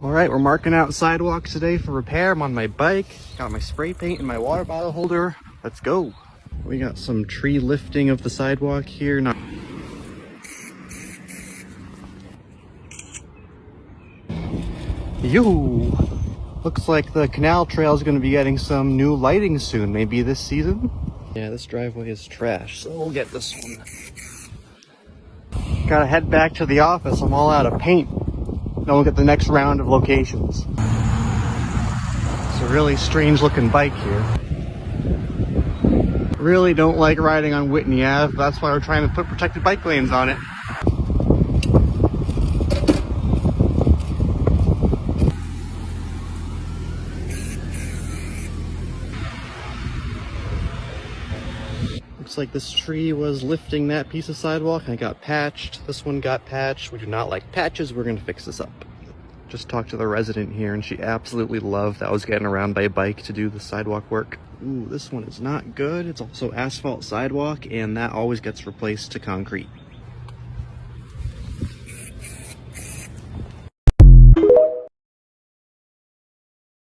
All right, we're marking out sidewalk today for repair. I'm on my bike, got my spray paint and my water bottle holder. Let's go. We got some tree lifting of the sidewalk here. Now, yo, looks like the canal trail is going to be getting some new lighting soon, maybe this season. Yeah, this driveway is trash, so we'll get this one. Gotta head back to the office. I'm all out of paint. Then we'll get the next round of locations. It's a really strange looking bike here. Really don't like riding on Whitney Ave. That's why we're trying to put protected bike lanes on it. Looks like this tree was lifting that piece of sidewalk and it got patched. This one got patched. We do not like patches. We're gonna fix this up. Just talked to the resident here and she absolutely loved that I was getting around by bike to do the sidewalk work. Ooh, this one is not good. It's also asphalt sidewalk and that always gets replaced to concrete.